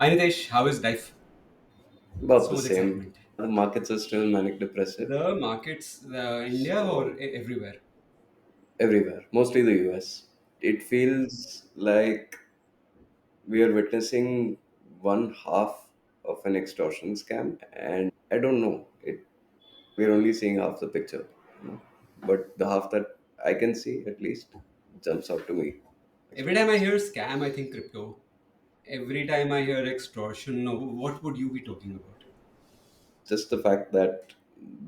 Hi Nitesh, how is life? About So the much same. excitement. The markets are still manic depressive. The markets, India or So everywhere? everywhere, mostly the US. It feels like we are witnessing one half of an extortion scam, and I don't know. We're only seeing half the picture, you know. But the half that I can see at least jumps out to me. Every time I hear scam, I think crypto. Every time I hear extortion, no, what would you be talking about? Just the fact that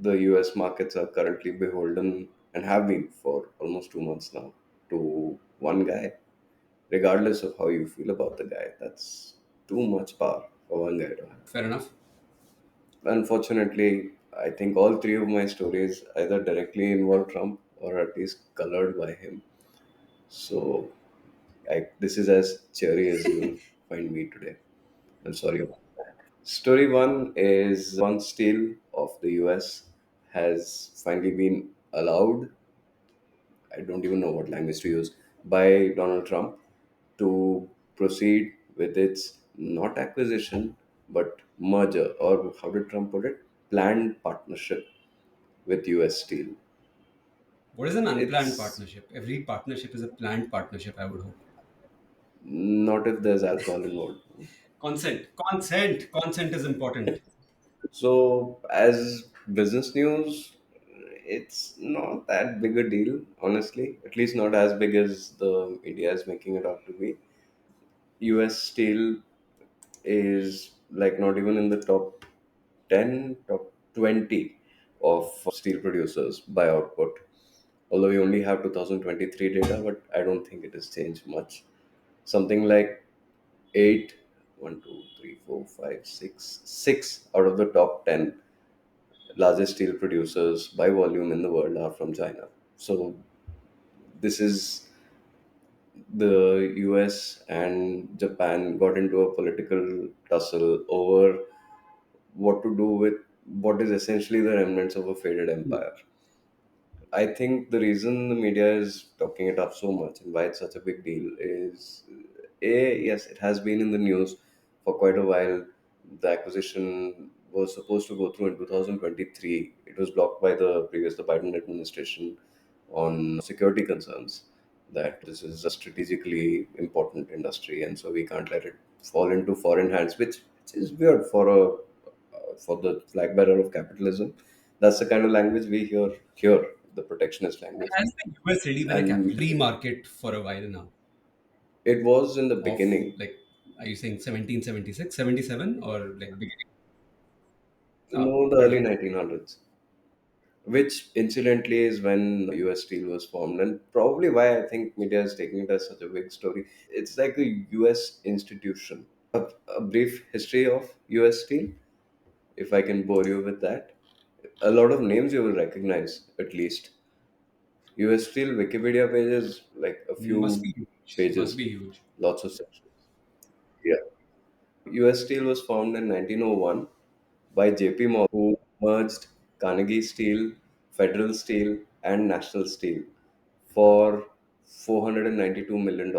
the US markets are currently beholden and have been for almost 2 months now to one guy, regardless of how you feel about the guy. That's too much power for one guy to have. Fair enough. Unfortunately, I think all three of my stories either directly involve Trump or at least colored by him. So this is as cheery as you will find me today. I'm sorry about that. Story one is one steel of the US has finally been allowed, I don't even know what language to use, by Donald Trump to proceed with its not acquisition but merger, or how did Trump put it? Planned partnership with US Steel. What is an unplanned It's partnership? Every partnership is a planned partnership, I would hope. not if there's alcohol involved. Consent is important. So, as business news, it's not that big a deal, honestly. At least not as big as the media is making it out to be. US Steel is like not even in the top 10, top 20 of steel producers by output. Although we only have 2023 data, but I don't think it has changed much. Something like eight, one, two, three, four, five, six out of the top 10 largest steel producers by volume in the world are from China. So this is the US and Japan got into a political tussle over what to do with what is essentially the remnants of a faded empire. I think the reason the media is talking it up so much and why it's such a big deal is yes, it has been in the news for quite a while. The acquisition was supposed to go through in 2023. It was blocked by the Biden administration on security concerns that this is a strategically important industry and so we can't let it fall into foreign hands, which is weird for the flag bearer of capitalism. That's the kind of language we hear here, the protectionist language. Has the US really been a And free market for a while now? it was in the Of beginning. like, are you saying 1776, 77, or like beginning? No, the But early 1900s, which incidentally is when US Steel was formed, and probably why I think media is taking it as such a big story. It's like a US institution. A brief history of US Steel, if I can bore you with that. A lot of names you will recognize, at least. US Steel Wikipedia pages, like a must few be huge. Must pages, be huge. lots of sections. Yeah. US Steel was formed in 1901 by JP Morgan, who merged Carnegie Steel, Federal Steel, and National Steel for $492 million,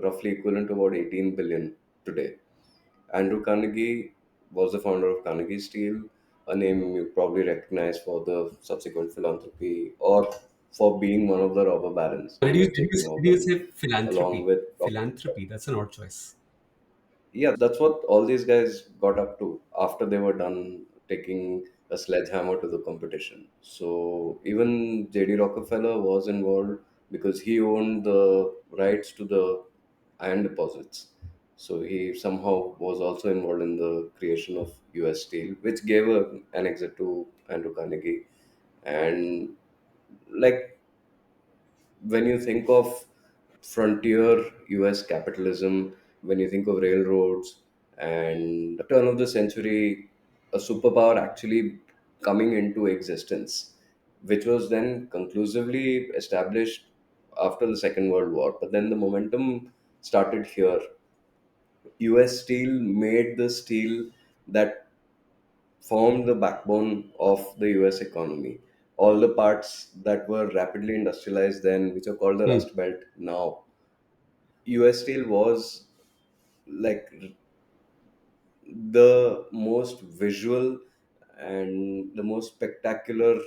roughly equivalent to about 18 billion today. Andrew Carnegie was the founder of Carnegie Steel, a name you probably recognize for the subsequent philanthropy or for being one of the robber barons with JP Did you Morgan, say along philanthropy? with Dr. Philanthropy. That's an odd choice. Yeah, that's what all these guys got up to after they were done taking a sledgehammer to the competition. So even JD Rockefeller was involved because he owned the rights to the iron deposits. So he somehow was also involved in the creation of US Steel, which gave an exit to Andrew Carnegie. And like when you think of frontier US capitalism, when you think of railroads and turn of the century, a superpower actually coming into existence, which was then conclusively established after the Second World War. But then the momentum started here. US Steel made the steel that formed the backbone of the US economy. All the parts that were rapidly industrialized then, which are called the Hmm. Rust Belt now, US Steel was like the most visual and the most spectacular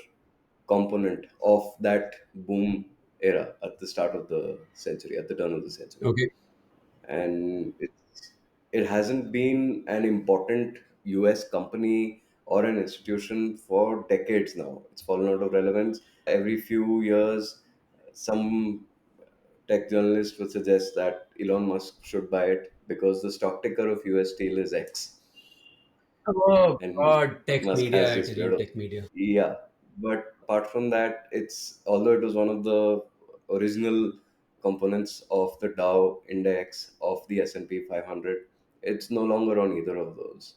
component of that boom era at the start of the century, at the turn of the century. Okay. And it hasn't been an important US company or an institution for decades now. It's fallen out of relevance. Every few years, some tech journalist would suggest that Elon Musk should buy it because the stock ticker of US Steel is X, Oh and God, tech Musk media! has I just tell rid you, of. tech media. Yeah, but apart from that, it's although it was one of the original components of the Dow index of the S&P 500, it's no longer on either of those.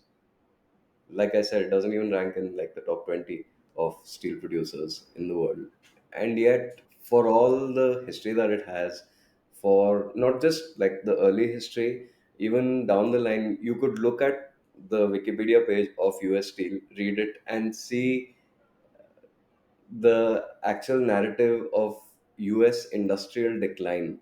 Like I said, it doesn't even rank in like the top 20 of steel producers in the world. And yet, for all the history that it has, for not just like the early history, even down the line, you could look at the Wikipedia page of US Steel, read it, and see the actual narrative of US industrial decline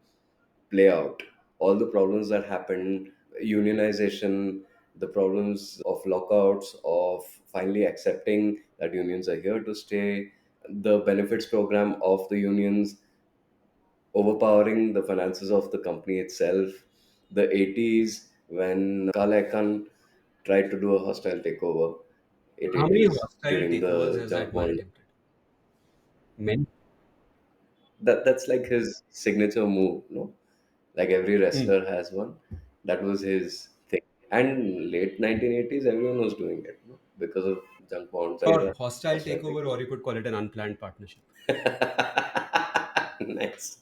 play out. All the problems that happened, unionization, the problems of lockouts, of finally accepting that unions are here to stay, the benefits program of the unions overpowering the finances of the company itself, the 80s when Kalekan tried to do a hostile takeover, How many 80s hostile during takeovers the has junk that man bond. attempted? Many. That's like his signature move, no? Like every Hmm. wrestler has one. That was his thing. And late 1980s, everyone was doing it, no? Because of junk bonds Or and hostile hostile takeover, or takeover. you could call it an unplanned partnership. Nice.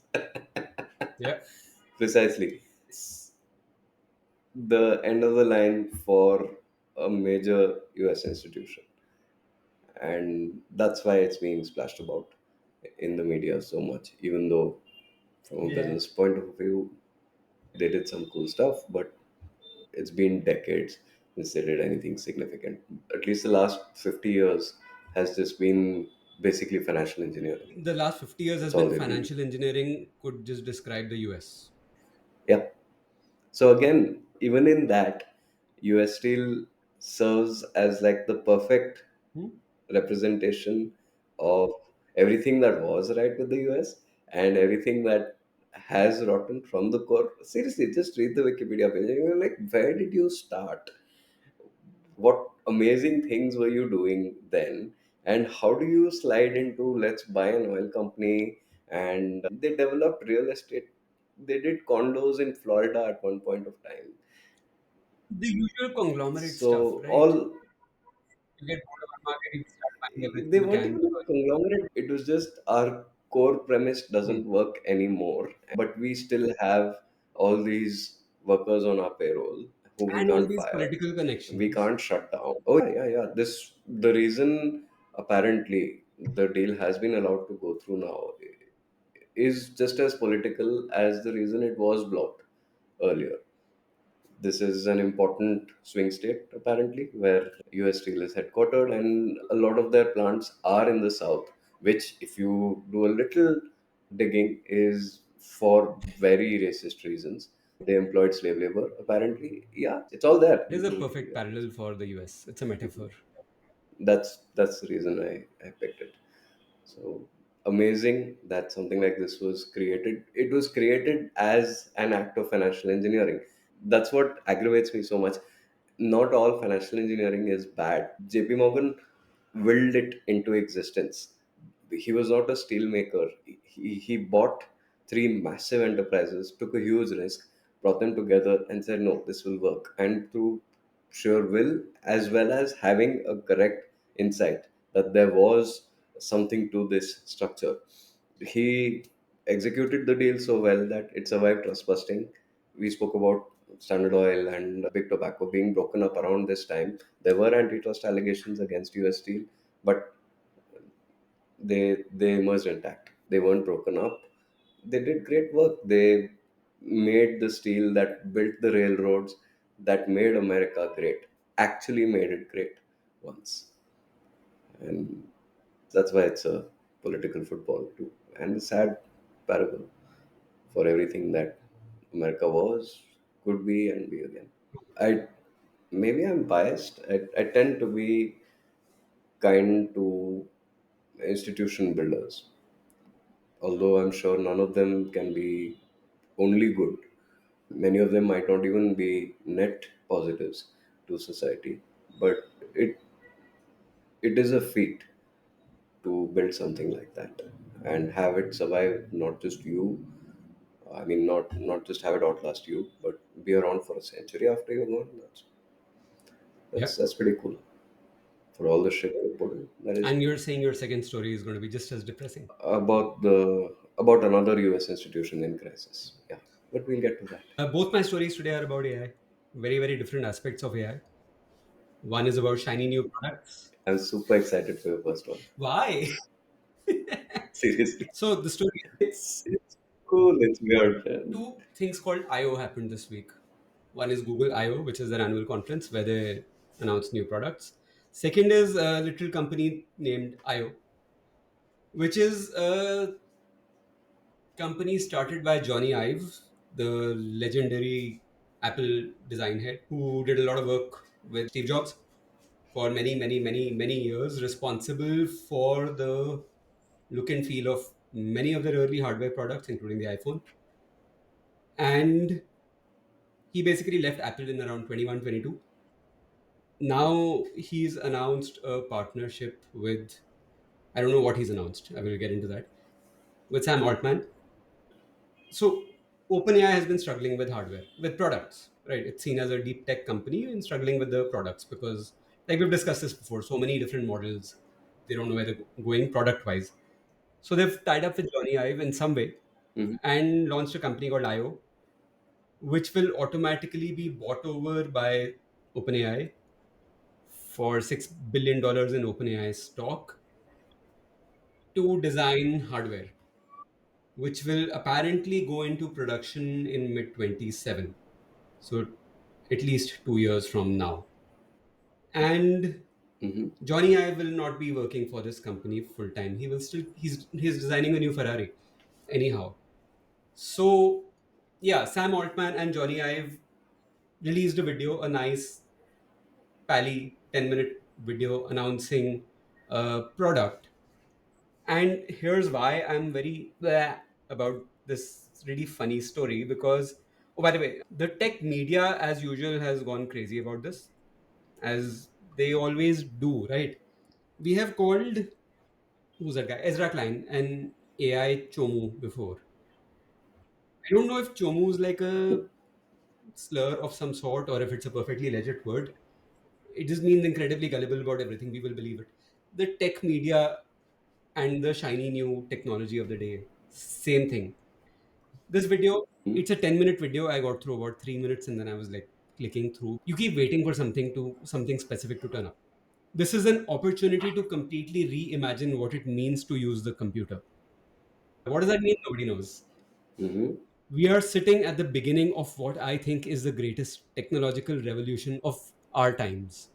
Yeah. Precisely. It's the end of the line for a major US institution. And that's why it's being splashed about in the media so much, even though from a Yeah. business point of view, they did some cool stuff, but it's been decades since they did anything significant. At least the last 50 years has just been basically financial engineering. The last 50 years has That's all been they've been. financial engineering, could just describe the US. Yeah. So again, even in that, US Steel serves as like the perfect Hmm? representation of everything that was right with the US and everything that has rotten from the core. Seriously, just read the Wikipedia page. You're like, where did you start? What amazing things were you doing then? And how do you slide into let's buy an oil company? And they developed real estate. They did condos in Florida at one point of time. The usual conglomerate stuff, So right? all You get bored of one market, you start buying they everything you weren't can even a because. conglomerate. It was just our core premise Hmm. doesn't work anymore, but we still have all these workers on our payroll who we And all can't these fire, political we connections. can't shut down. Oh yeah, yeah. This the reason apparently the deal has been allowed to go through now is just as political as the reason it was blocked earlier. This is an important swing state, apparently, where US Steel is headquartered, and a lot of their plants are in the south, which, if you do a little digging, is for very racist reasons. They employed slave labor, apparently. Yeah, it's all there. It is a Google perfect Wikipedia page. parallel for the US. It's a metaphor. That's the reason I picked it. So amazing that something like this was created. It was created as an act of financial engineering. That's what aggravates me so much. Not all financial engineering is bad. JP Morgan willed it into existence. He was not a steel maker. He bought three massive enterprises, took a huge risk, brought them together, and said, no, this will work. And through sheer will, as well as having a correct insight that there was something to this structure, he executed the deal so well that it survived trust busting. We spoke about Standard Oil and Big Tobacco being broken up around this time. There were antitrust allegations against US Steel, but they emerged intact. They weren't broken up. They did great work. They made the steel that built the railroads that made America great. Actually made it great once. And that's why it's a political football too. And a sad parable for everything that America was, could be, and be again. I maybe I'm biased. I tend to be kind to institution builders, although I'm sure none of them can be only good. Many of them might not even be net positives to society, but it it is a feat to build something like that and have it survive, not just you. I mean, not just have it outlast you, but be around for a century after you're gone. Yeah. That's pretty cool. For all the shit they put in, that is And cool. you're saying your second story is going to be just as depressing. About another U.S. institution in crisis. Yeah, but we'll get to that. Both my stories today are about AI. Very, very different aspects of AI. One is about shiny new products. I'm super excited for your first one. Why? Seriously, So the story, it's cool. It's weird. two things called I/O happened this week. One is Google I/O, which is their annual conference where they announce new products. Second is a little company named I/O, which is a company started by Jony Ive, the legendary Apple design head, who did a lot of work with Steve Jobs for many, many, many, many years, responsible for the look and feel of many of their early hardware products, including the iPhone. And he basically left Apple in around 21, 22. Now he's announced a partnership with, I don't know what he's announced. I will get into that. With Sam Altman. So OpenAI has been struggling with hardware, with products, right? It's seen as a deep tech company and struggling with the products because, like we've discussed this before, so many different models, they don't know where they're going product wise. So they've tied up with Jony Ive in some way Hmm. and launched a company called IO, which will automatically be bought over by OpenAI for $6 billion in OpenAI stock to design hardware, which will apparently go into production in mid 27. So at least 2 years from now. And Hmm. Johnny I will not be working for this company full time. He will still he's designing a new Ferrari. Anyhow. So yeah, Sam Altman and Johnny Ive released a video, a nice pally 10-minute video announcing a product. And here's why I'm very bleh about this really funny story because, oh, by the way, the tech media, as usual, has gone crazy about this, as they always do, right? We have called, who's that guy? Ezra Klein, an AI Chomu before. I don't know if Chomu is like a slur of some sort or if it's a perfectly legit word. It just means incredibly gullible about everything. We will believe it. The tech media and the shiny new technology of the day, same thing. This video, it's a 10-minute video. I got through about 3 minutes and then I was like clicking through. You keep waiting for something specific to turn up. This is an opportunity to completely reimagine what it means to use the computer. What does that mean? Nobody knows. Hmm. We are sitting at the beginning of what I think is the greatest technological revolution of our times.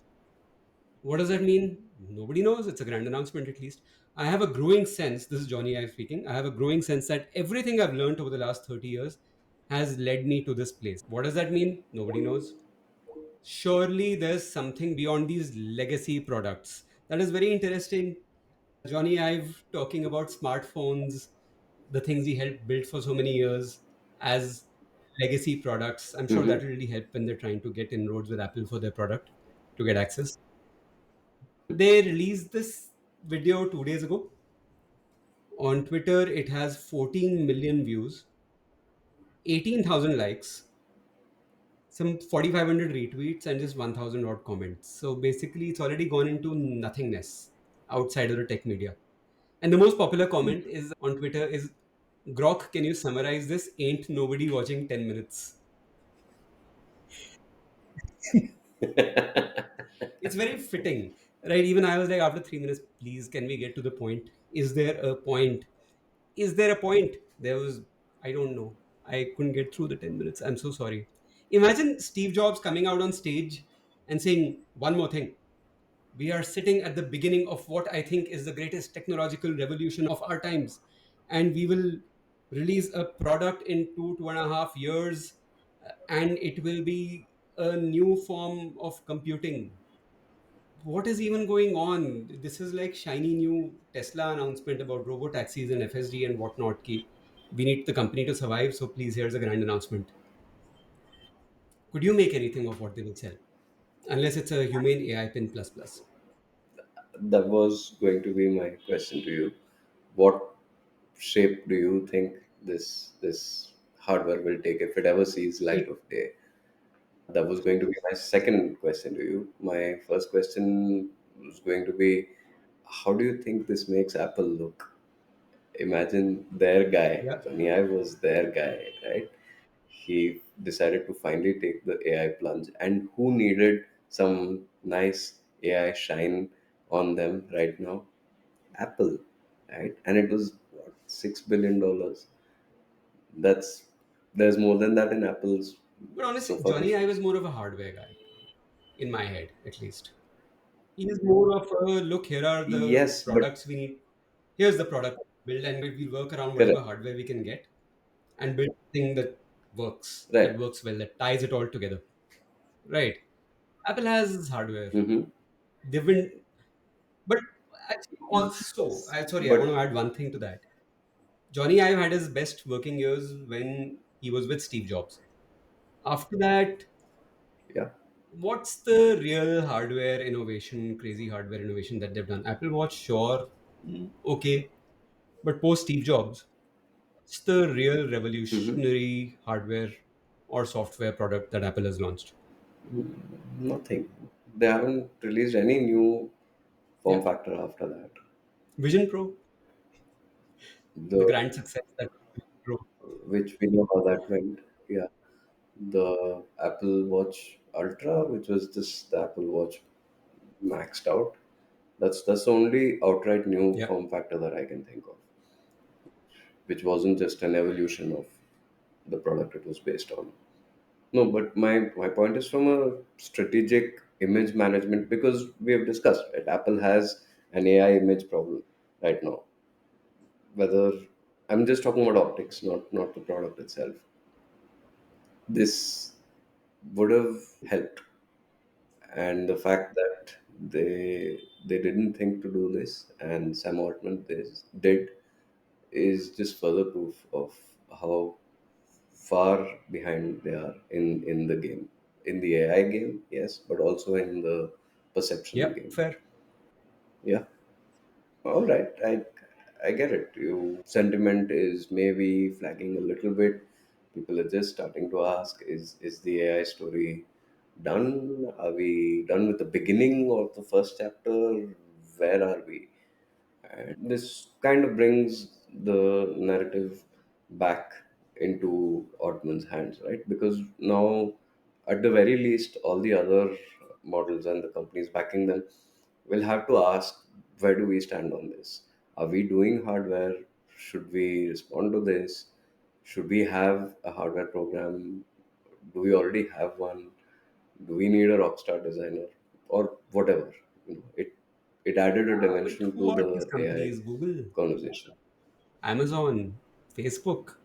What does that mean? Nobody knows. It's a grand announcement, at least. I have a growing sense, this is Johnny Ive speaking, I have a growing sense that everything I've learned over the last 30 years has led me to this place. What does that mean? Nobody knows. Surely there's something beyond these legacy products. That is very interesting. Johnny Ive talking about smartphones, the things he helped build for so many years as legacy products. I'm sure that Hmm. will really help when they're trying to get inroads with Apple for their product to get access. They released this video 2 days ago. On Twitter, it has 14 million views, 18,000 likes, some 4,500 retweets, and just 1,000 odd comments. So basically, it's already gone into nothingness outside of the tech media. And the most popular comment is on Twitter is, Grok, can you summarize this? Ain't nobody watching 10 minutes. It's very fitting, right? Even I was like, after 3 minutes, please, can we get to the point? Is there a point? Is there a point? There was, I don't know. I couldn't get through the 10 minutes. I'm so sorry. Imagine Steve Jobs coming out on stage and saying one more thing. We are sitting at the beginning of what I think is the greatest technological revolution of our times. And we will release a product in 2.5 years, and it will be a new form of computing. What is even going on? This is like shiny new Tesla announcement about robo taxis and FSD and whatnot. We need the company to survive, so please, here's a grand announcement. Could you make anything of what they will sell? Unless it's a humane AI pin plus plus. That was going to be my question to you. What shape do you think this hardware will take if it ever sees light It of day? That was going to be my second question to you. My first question was going to be, how do you think this makes Apple look? Imagine their guy, Yeah. Jony Ive was their guy, right? He decided to finally take the AI plunge, and who needed some nice AI shine on them right now? Apple, right? And it was what, $6 billion. That's there's more than that in Apple's But so honestly, far Johnny Ive history. is more of a hardware guy, in my head at least. He is more of a look, here are the Yes, but products we need. Here's the product build, and we work around whatever correct, hardware we can get and build a thing that right? works well, that ties it all together. Right. Apple has hardware. Mm-hmm. They've been, but actually also, Yes, sorry, I want to but add one thing to that. Johnny Ive had his best working years when he was with Steve Jobs. After that, yeah. what's the real hardware innovation, crazy hardware innovation that they've done? Apple Watch, sure, okay, but post Steve Jobs, what's the real Mm-hmm. revolutionary hardware or software product that Apple has launched? Nothing. They haven't released any new form Yeah, factor after that. Vision Pro, the The grand success that Vision Pro. which we know how that went. Yeah, the Apple Watch Ultra, which was just the Apple Watch maxed out. That's the only outright new Yeah, form factor that I can think of, which wasn't just an evolution of the product it was based on. No, but my point is from a strategic image management, because we have discussed it. Apple has an AI image problem right now. Whether I'm just talking about optics, not the product itself. This would have helped, and the fact that they didn't think to do this, and Sam Altman this did, is just further proof of how far behind they are in the game, in the AI game, yes, but also in the perception yeah, game. fair. Yeah, all right, I get it. You sentiment is maybe flagging a little bit. People are just starting to ask, is the AI story done? Are we done with the beginning of the first chapter? Where are we? This kind of brings the narrative back into Ottoman's hands, right? Because now, at the very least, all the other models and the companies backing them will have to ask, where do we stand on this? Are we doing hardware? Should we respond to this? Should we have a hardware program? Do we already have one? Do we need a rockstar designer or whatever? It added a But dimension who to are these the AI companies? Google, conversation. Amazon, Facebook.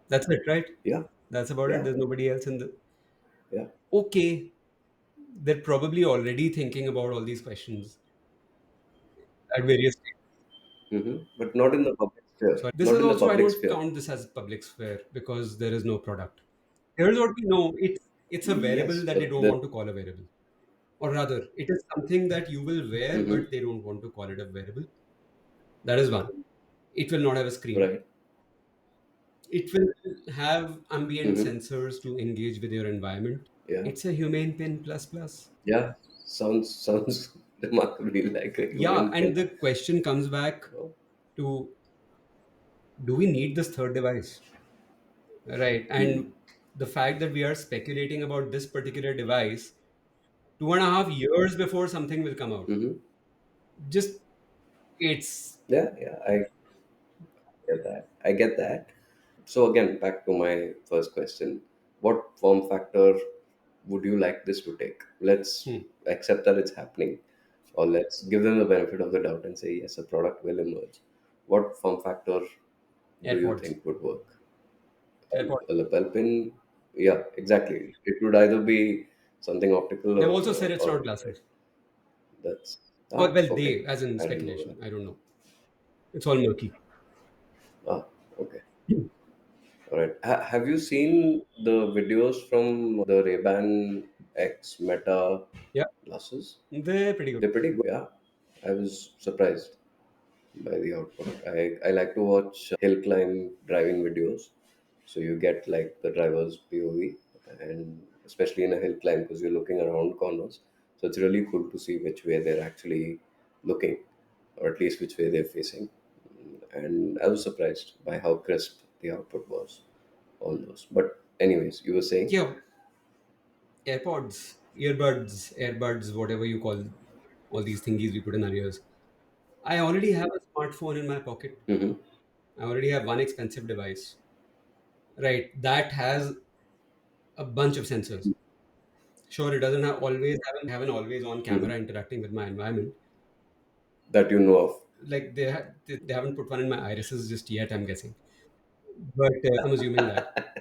That's it, right? Yeah, That's about it. yeah, There's nobody else in the. yeah. Okay, they're probably already thinking about all these questions at various stages. But not in the public sphere. So this Not is in the also, I public don't sphere. count this as public sphere because there is no product. Here's what we know: it's a Yes, wearable that they but don't want to call a wearable, or rather, it is something that you will wear, mm-hmm, but they don't want to call it a wearable. That is one. It will not have a screen. right. It will have ambient Mm-hmm, sensors to engage with your environment. yeah, It's a humane pin plus plus. yeah. Sounds remarkably like a Yeah, human and pin. the question comes back Oh, to, do we need this third device? Right. hmm. And the fact that we are speculating about this particular device 2.5 years before something will come out. Mm-hmm. Just, it's, Yeah, yeah. I get that. I get that. So again, back to my first question: what form factor would you like this to take? Let's hmm, accept that it's happening, or let's give them the benefit of the doubt and say yes, a product will emerge. What form factor do you AirPods. think would work? AirPods. A lapel pin? Yeah, exactly. It would either be something optical They've or also said it's not color, right? glasses. That's Well, okay. they, as in I didn't know that. speculation. I don't know. It's all murky. Ah, okay. All right. Have you seen the videos from the Ray-Ban X Meta Yeah, glasses? they're pretty good. They're pretty good. Yeah, I was surprised by the output. I like to watch hill climb driving videos. So you get like the driver's POV, and especially in a hill climb because you're looking around corners. So it's really cool to see which way they're actually looking, or at least which way they're facing. And I was surprised by how crisp the output was on those. But anyways, you were saying. Yeah, AirPods, earbuds, whatever you call all these thingies we put in our ears. I already have a smartphone in my pocket. Hmm. I already have one expensive device, right? That has a bunch of sensors. Sure, it doesn't have an always on Hmm. camera interacting with my environment. That you know of. Like they haven't put one in my irises just yet. I'm guessing, but I'm assuming that.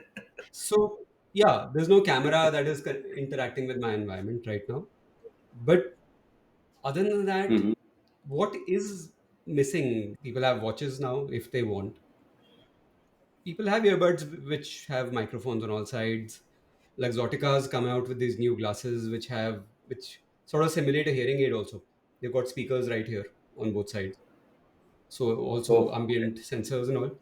So yeah, there's no camera that is interacting with my environment right now. But other than that, Hmm. what is missing? People have watches now if they want. People have earbuds which have microphones on all sides. Luxottica's come out with these new glasses which sort of simulate a hearing aid also. They've got speakers right here on both sides. So also Oh, ambient sensors and all.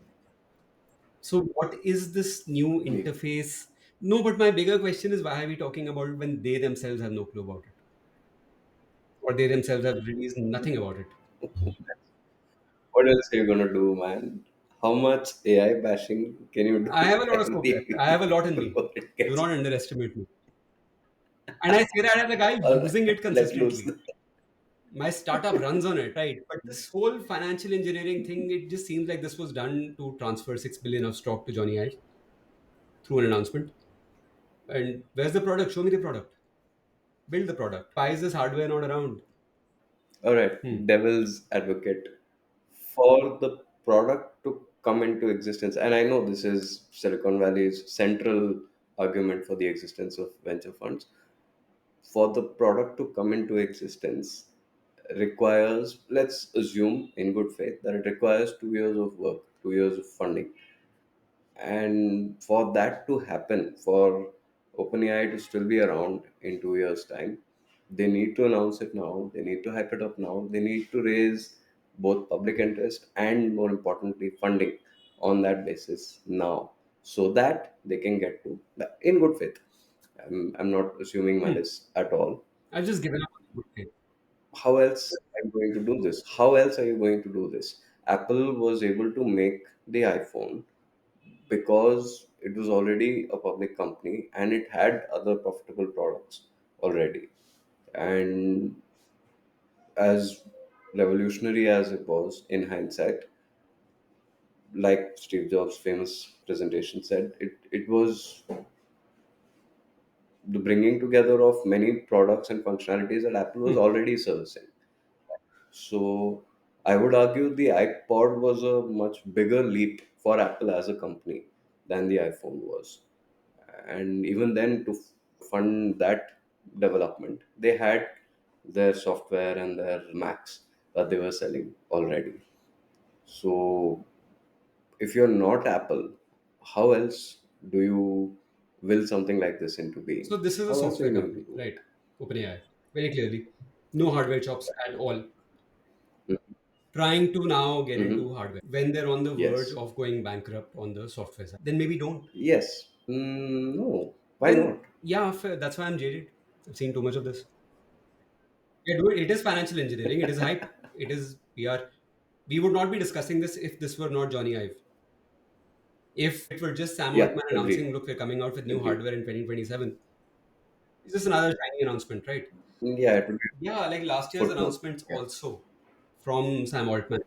So what is this new okay. interface? No, but my bigger question is why are we talking about it when they themselves have no clue about it? Or they themselves have released nothing about it. What else are you gonna do, man? How much AI bashing can you I have do? a lot of And scope left. I have a lot in me. before it Do gets not underestimate me. And I say that as a guy all using right, it let loose. consistently. My startup runs on it, right? But this whole financial engineering thing, it just seems like this was done to transfer 6 billion of stock to Jony Ive through an announcement. And where's the product? Show me the product. Build the product. Why is this hardware not around? All right, Hmm. devil's advocate. For the product to come into existence, and I know this is Silicon Valley's central argument for the existence of venture funds, for the product to come into existence requires, let's assume in good faith, that it requires 2 years of work, 2 years of funding. And for that to happen, for OpenAI to still be around in 2 years' time, they need to announce it now. They need to hype it up now. They need to raise both public interest and, more importantly, funding on that basis now, so that they can get to in good faith. I'm not assuming Hmm. malice at all. I've just given up on it. How else are you going to do this? How else are you going to do this? Apple was able to make the iPhone because it was already a public company and it had other profitable products already. And as revolutionary as it was in hindsight, like Steve Jobs' famous presentation said, it was the bringing together of many products and functionalities that Apple was Hmm. already servicing. So I would argue the iPod was a much bigger leap for Apple as a company than the iPhone was. And even then, to fund that development, they had their software and their Macs that they were selling already. So if you're not Apple, how else do you will something like this into being? So this is a How else are software you going to company, do right? OpenAI. Very clearly. No hardware chops at all. it? Trying to now get Mm-hmm. into hardware. When they're on the verge Yes. of going bankrupt on the software side, then maybe don't. Yes. No. Why Then not? yeah, fair. That's why I'm jaded. I've seen too much of this. Yeah, dude, it is financial engineering. It is hype. It is PR. We would not be discussing this if this were not Jony Ive. If it were just Sam Yeah. Altman Agreed. announcing, look, we're coming out with new Agreed. hardware in 2027, it's just another shiny announcement, right? Yeah. It would be Yeah, like last a year's footnote. announcements Yeah. also from Sam Altman.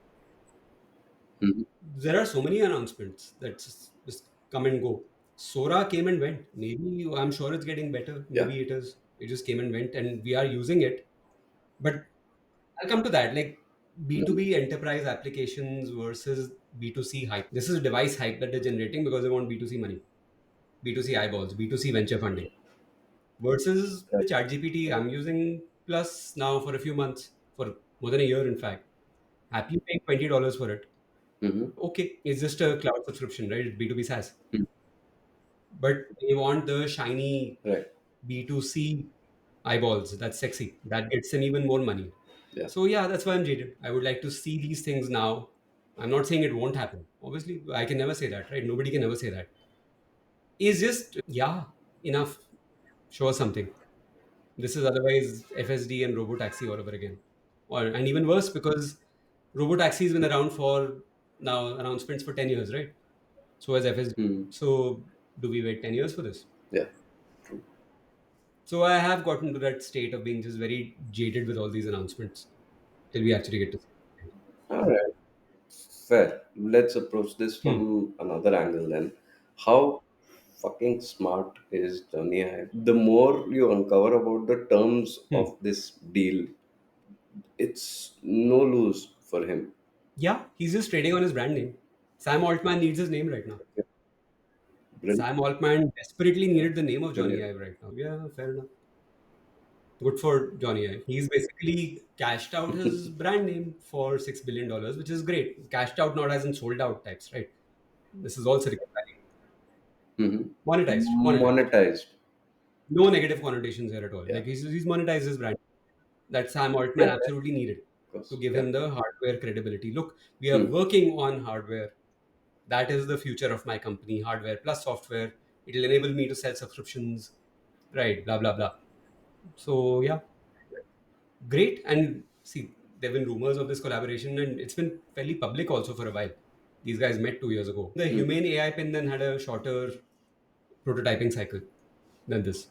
Mhm. There are so many announcements that just come and go. Sora came and went. Maybe I'm sure it's getting better. Yeah. Maybe it is. It just came and went, and we are using it. But I'll come to that. Like Mhm. B2B enterprise applications versus B2C hype. This is device hype that they're generating because they want B2C money. B2C eyeballs, B2C venture funding. Versus Right. the ChatGPT Right. I'm using Plus now for a few months, for more than a year, in fact. Happily paying $20 for it. Mm-hmm. Okay, it's just a cloud subscription, right? It's B2B SaaS. But they want the shiny Right. B2C eyeballs. That's sexy. That gets them even more money. Yeah. So yeah, that's why I'm jaded. I would like to see these things now. I'm not saying it won't happen. Obviously, I can never say that, right? Nobody can ever say that. It's just, yeah, enough. Show us something. This is otherwise FSD and Robotaxi all over again. And even worse, because Robotaxi has been around for now, announcements for 10 years, right? So has FSD. Mm. So do we wait 10 years for this? Yeah. True. So I have gotten to that state of being just very jaded with all these announcements till we actually get to see it. All right. Fair. Let's approach this Hmm. from another angle then. How fucking smart is Johnny Ive? The more you uncover about the terms Hmm. of this deal, it's no lose for him. Yeah, he's just trading on his brand name. Sam Altman needs his name right now. Okay. Brilliant. Sam Altman desperately Yeah. needed the name of Johnny Brilliant. Ive right now. Yeah, fair enough. Good for Johnny Ive. He's basically cashed out his brand name for $6 billion, which is great. Cashed out, not as in sold out types, right? This is all Silicon Valley. Mm-hmm. Monetized, monetized. Monetized. No negative connotations here at all. Yeah. Like he's monetized his brand that Sam Altman Yeah. Yeah. absolutely needed Of to course. give Yeah. him the hardware credibility. Look, we are Hmm. working on hardware. That is the future of my company, hardware plus software. It'll enable me to sell subscriptions, right? Blah, blah, blah. So, yeah, great. And see, there have been rumors of this collaboration, and it's been fairly public also for a while. These guys met 2 years ago. The Hmm. Humane AI pin then had a shorter prototyping cycle than this.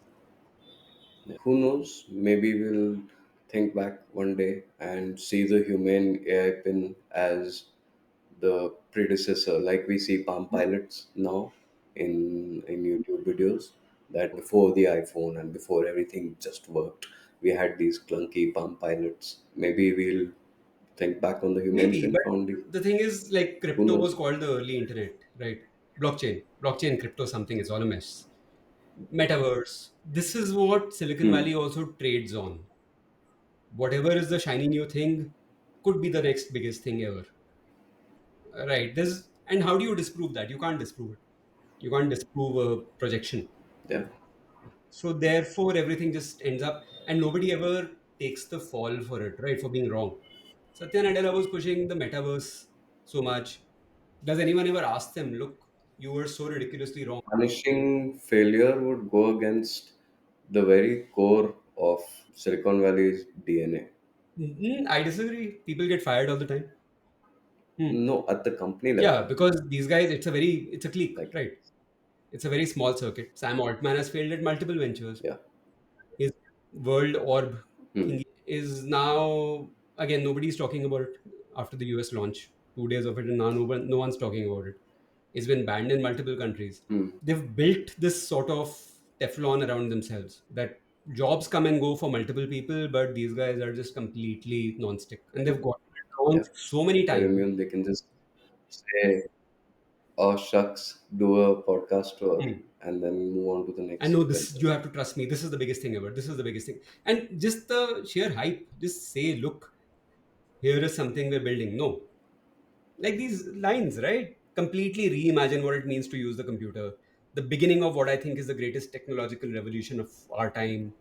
Yeah. Who knows? Maybe we'll think back one day and see the humane AI pin as the predecessor, like we see Palm Pilots now in YouTube videos. That before the iPhone and before everything just worked, we had these clunky Palm Pilots. Maybe we'll think back on the humane Maybe, pin but foundry. the thing is, like, Who crypto was knows? called the early internet, right? Blockchain, crypto, something. It's all a mess. Metaverse. This is what Silicon Hmm. Valley also trades on. Whatever is the shiny new thing could be the next biggest thing ever. Right. There's and how do you disprove that? You can't disprove it. You can't disprove a projection. Yeah. So therefore everything just ends up and nobody ever takes the fall for it, right? For being wrong. Satya Nadella was pushing the metaverse so much. Does anyone ever ask them, look, you were so ridiculously wrong? Punishing failure would go against the very core of Silicon Valley's DNA. I disagree. People get fired all the time. Hmm. No, at the company Yeah, level, because these guys, it's a clique, like, right? It's a very small circuit. Sam Altman has failed at multiple ventures. yeah. His world orb Hmm. thing is now, again, nobody's talking about it after the US launch. 2 days of it, and now no one's talking about it. It's been banned in multiple countries. Hmm. They've built this sort of Teflon around themselves that jobs come and go for multiple people, but these guys are just completely non-stick. And they've gotten it wrong Yeah. so many They're times. immune. They can just say, "Oh shucks," do a podcast tour, Hmm. and then move on to the I know next this, venture. you have to trust me. This is the biggest thing ever. This is the biggest thing. And just the sheer hype, just say, look, here is something we're building. No, like these lines, right? Completely reimagine what it means to use the computer. The beginning of what I think is the greatest technological revolution of our time.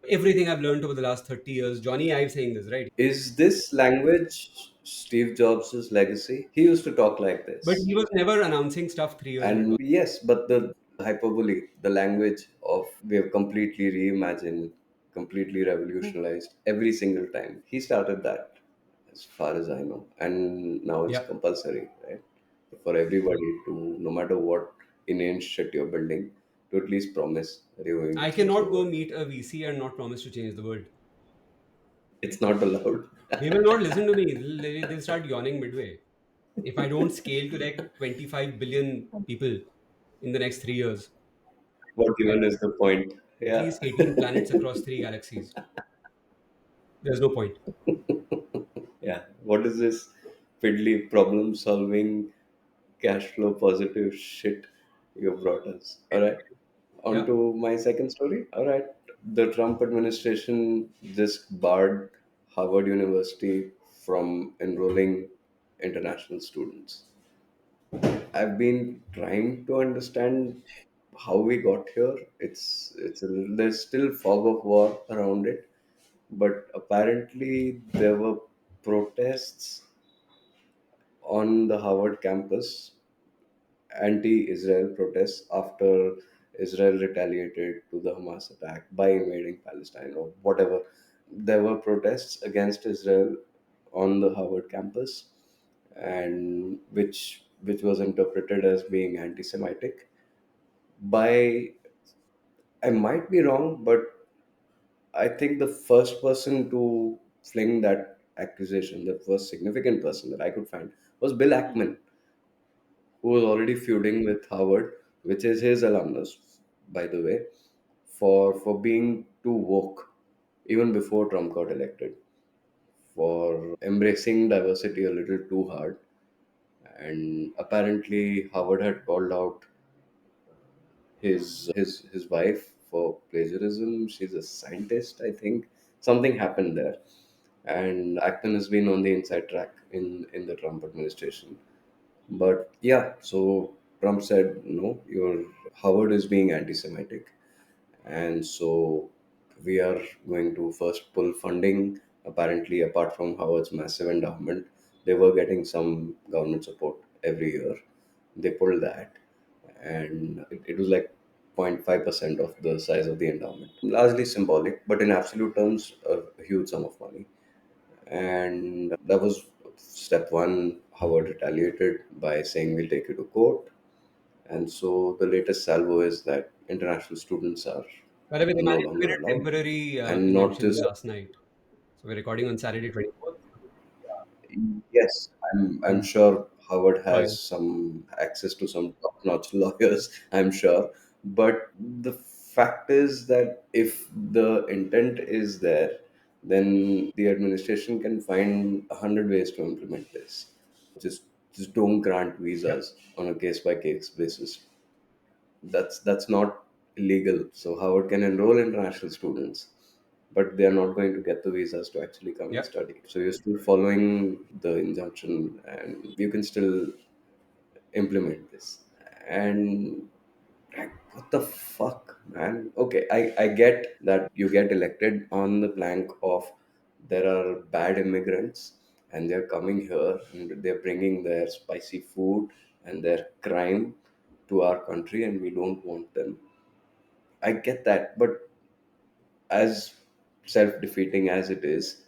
Everything I've learned over the last 30 years, Johnny Ive saying this, right? Is this language Steve Jobs' legacy? He used to talk like But this. he was never announcing stuff 3 years in And advance. yes, but the hyperbole, the language of we have completely reimagined, completely revolutionized every single time. He started that, as far as I know. And now it's Yeah. compulsory, right? For everybody to, no matter what inane shit you're building, to at least promise that you're going to I change the cannot go world. meet a VC and not promise to change the world. It's not allowed. They will not listen to me. They'll start yawning midway. If I don't scale to like 25 billion people in the next 3 years, What even is the point? at Yeah. least 18 planets across three galaxies, there's no point. Yeah. What is this fiddly problem solving cash flow positive shit you brought us? All right. Yeah. On to my second story. All right. The Trump administration just barred Harvard University from enrolling international students. I've been trying to understand how we got here. There's still fog of war around it, but apparently there were protests on the Harvard campus, anti-Israel protests after Israel retaliated to the Hamas attack by invading Palestine or whatever. There were protests against Israel on the Harvard campus, and which was interpreted as being anti-Semitic by, I might be wrong, but I think the first person to fling that accusation, the first significant person that I could find, was Bill Ackman, who was already feuding with Howard, which is his alumnus, by the way, for being too woke even before Trump got elected, for embracing diversity a little too hard. And apparently, Howard had called out his wife for plagiarism. She's a scientist, I think. Something happened there, and Acton has been on the inside track in the Trump administration. But yeah, so Trump said no, your Howard is being anti-Semitic, and so we are going to first pull funding. Apparently, apart from Howard's massive endowment, they were getting some government support every year. They pulled that, and it was like 0.5% of the size of the endowment. Largely symbolic, but in absolute terms, a huge sum of money. And that was step one. Howard retaliated by saying, "We'll take you to court." And so the latest salvo is that international students are By the way, they no managed to longer get a allowed. temporary And not injunction just, last night. So we're recording on Saturday 24th. yes, I'm Hmm. sure Howard has Lawyers. some access to some top-notch lawyers, I'm sure. But the fact is that if the intent is there, then the administration can find 100 ways to implement this. Just don't grant Yeah. visas on a case-by-case basis. That's not illegal. So Howard can enroll international students, but they are not going to get the visas to actually come and Yeah. study. So you're still following the injunction, and you can still implement this. And like, what the fuck, man? Okay, I get that you get elected on the plank of there are bad immigrants and they're coming here and they're bringing their spicy food and their crime to our country and we don't want them. I get that, but as self defeating as it is,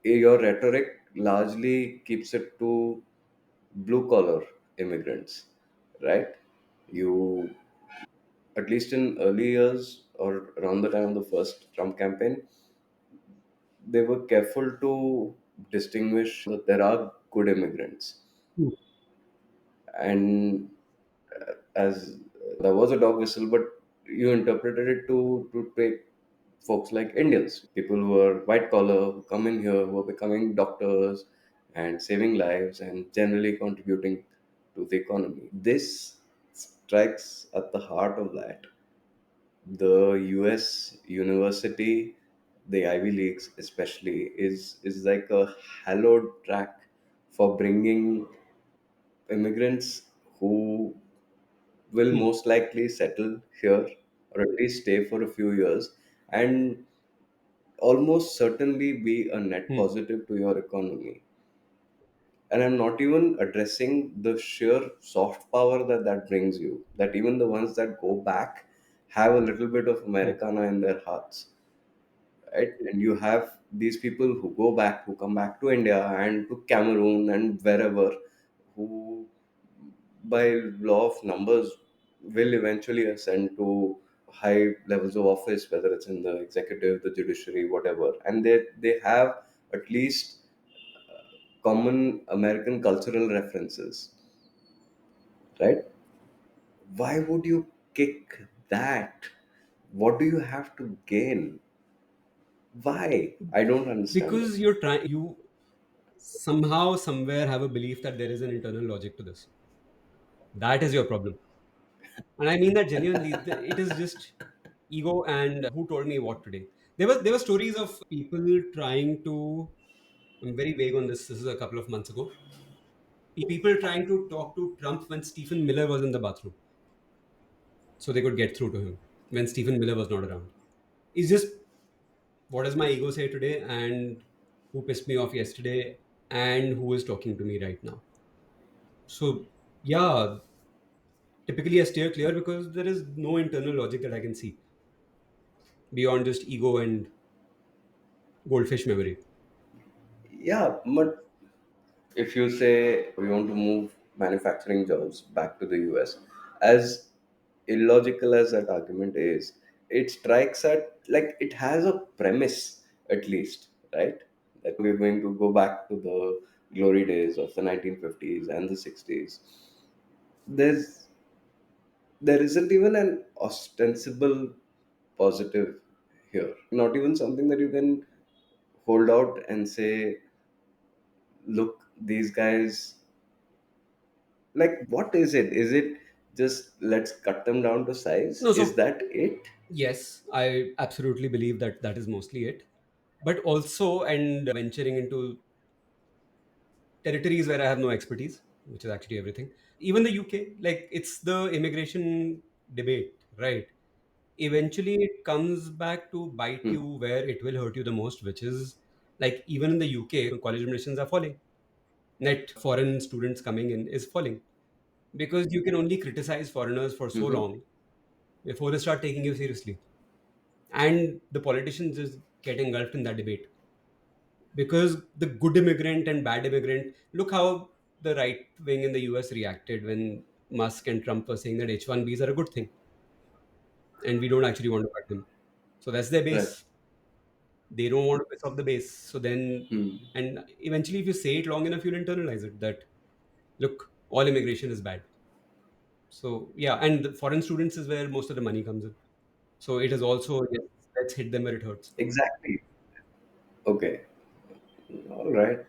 your rhetoric largely keeps it to blue collar immigrants, right? You, at least in early years or around the time of the first Trump campaign, they were careful to distinguish that there are good immigrants. Hmm. And as there was a dog whistle, but you interpreted it to take folks like Indians, people who are white collar, who come in here, who are becoming doctors and saving lives and generally contributing to the economy. This strikes at the heart of that. The US university, the Ivy Leagues especially, is like a hallowed track for bringing immigrants who will Hmm. most likely settle here or at least stay for a few years and almost certainly be a net Hmm. positive to your economy. And I'm not even addressing the sheer soft power that brings you, that even the ones that go back have a little bit of Hmm. Americana in their hearts, right? And you have these people who go back, who come back to India and to Cameroon and wherever, who by law of numbers will eventually ascend to high levels of office, whether it's in the executive, the judiciary, whatever. And they have at least common American cultural references, right? Why would you kick that? What do you have to gain? Why? I don't understand Because it. you somehow, somewhere have a belief that there is an internal logic to this. That is your problem. And I mean that genuinely. It is just ego and who told me what today. There were stories of people trying to. I'm very vague on this. This is a couple of months ago. People trying to talk to Trump when Stephen Miller was in the bathroom, so they could get through to him when Stephen Miller was not around. It's just what does my ego say today, and who pissed me off yesterday, and who is talking to me right now. So yeah, typically I steer clear because there is no internal logic that I can see beyond just ego and goldfish memory. Yeah, but if you say we want to move manufacturing jobs back to the US, as illogical as that argument is, it strikes at, like, it has a premise at least, right? That we're going to go back to the glory days of the 1950s and the 60s. There's there isn't even an ostensible positive here. Not even something that you can hold out and say, look, these guys, like, what is it? Is it just let's cut them down to size? No, Is so that it? yes, I absolutely believe that that is mostly it. But also, and venturing into territories where I have no expertise, which is actually everything. Even the UK, like it's the immigration debate, right? Eventually, it comes back to bite Hmm. you where it will hurt you the most, which is like even in the UK, college admissions are falling. Net foreign students coming in is falling because you can only criticize foreigners for so Mm-hmm. long before they start taking you seriously. And the politicians just get engulfed in that debate because the good immigrant and bad immigrant, look how the right wing in the US reacted when Musk and Trump were saying that H1Bs are a good thing and we don't actually want to cut them. So that's their Right. base. They don't want to piss off the base. So then, Hmm. and eventually, if you say it long enough, you'll internalize it that, look, all immigration is bad. So yeah, and the foreign students is where most of the money comes in. So it is also, yes, let's hit them where it hurts. Exactly. Okay. All right.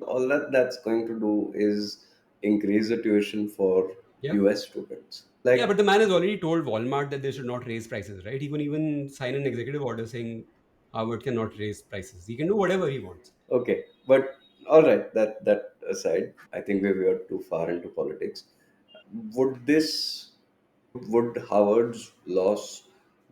All that's going to do is increase the tuition for Yeah. US students. Yeah, but Like, the man has already told Walmart that they should not raise prices, right? He can even sign an executive order saying Harvard cannot raise prices. He can do whatever he wants. okay, but all right, that aside, I think we were too far into politics. Would this would Harvard's loss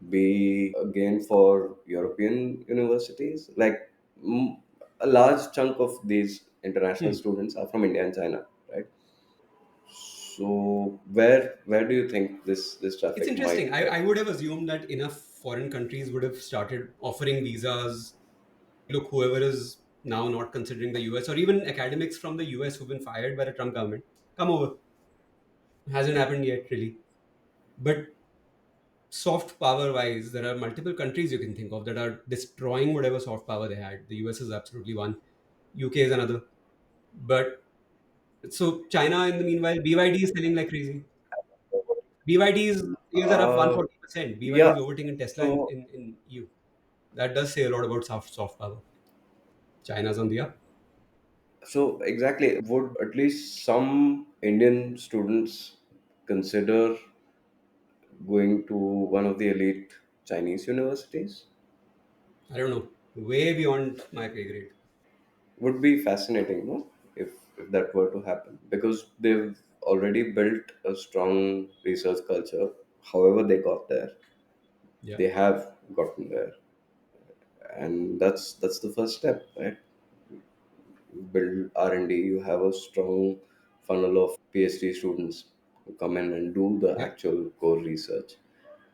be a gain for European universities? Like, mm, a large chunk of these international Hmm. students are from India and China, right? So where do you think this It's traffic interesting. might I head? would have assumed that enough foreign countries would have started offering visas. Look, whoever is now not considering the US or even academics from the US who've been fired by the Trump government, come over. Hasn't happened yet, really. But soft power wise, there are multiple countries you can think of that are destroying whatever soft power they had. The US is absolutely one, UK is another. But so China, in the meanwhile, BYD is selling like crazy. BYD's sales are up Uh, 140%. BYD yeah. is overtaking Tesla in, So in EU. That does say a lot about soft power. China's on the up. so exactly, would at least some Indian students consider going to one of the elite Chinese universities? I don't know. Way beyond my pay grade. Would be fascinating, no? If that were to happen, because they've already built a strong research culture. However, they got there, Yeah. they have gotten there, and that's the first step, right? Build R&D. You have a strong funnel of PhD students who come in and do the Yeah. actual core research,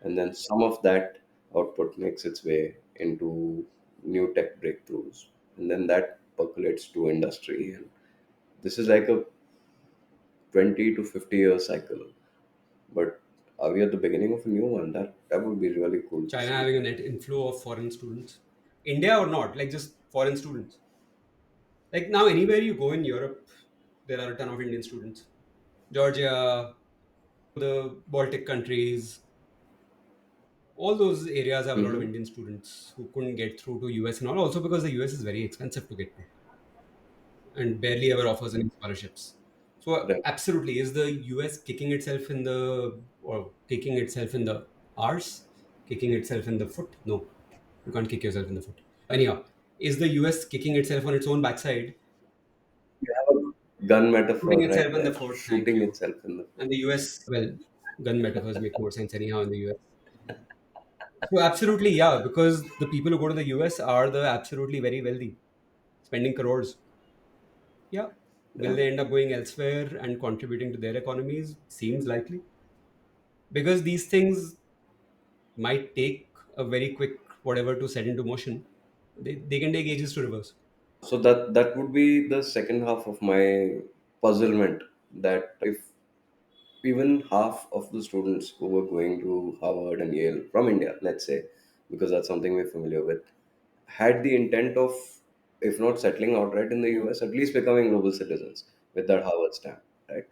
and then some of that output makes its way into new tech breakthroughs, and then that percolates to industry. And this is like a 20 to 50-year cycle. But are we at the beginning of a new one? That would be really cool to China see. having a net inflow of foreign students. India or not, like just foreign students. Like now, anywhere you go in Europe, there are a ton of Indian students. Georgia, the Baltic countries, all those areas have a lot of Hmm. Indian students who couldn't get through to US and all. Also because the US is very expensive to get to and barely ever offers any scholarships. So Right. absolutely, is the US kicking itself in the or kicking itself in the arse, kicking itself in the foot? No, you can't kick yourself in the foot. Anyhow, is the US kicking itself on its own backside, You have a gun shooting metaphor itself right in the there, foot? Thank shooting you. itself in the foot. And the US, well, gun metaphors make more sense anyhow in the US. So absolutely, yeah, because the people who go to the US are the absolutely very wealthy, spending crores. Yeah. Will Yeah. they end up going elsewhere and contributing to their economies? Seems likely. Because these things might take a very quick whatever to set into motion. They can take ages to reverse. So that would be the second half of my puzzlement, that if even half of the students who were going to Harvard and Yale from India, let's say, because that's something we're familiar with, had the intent of, if not settling outright in the US, at least becoming global citizens with that Harvard stamp, right?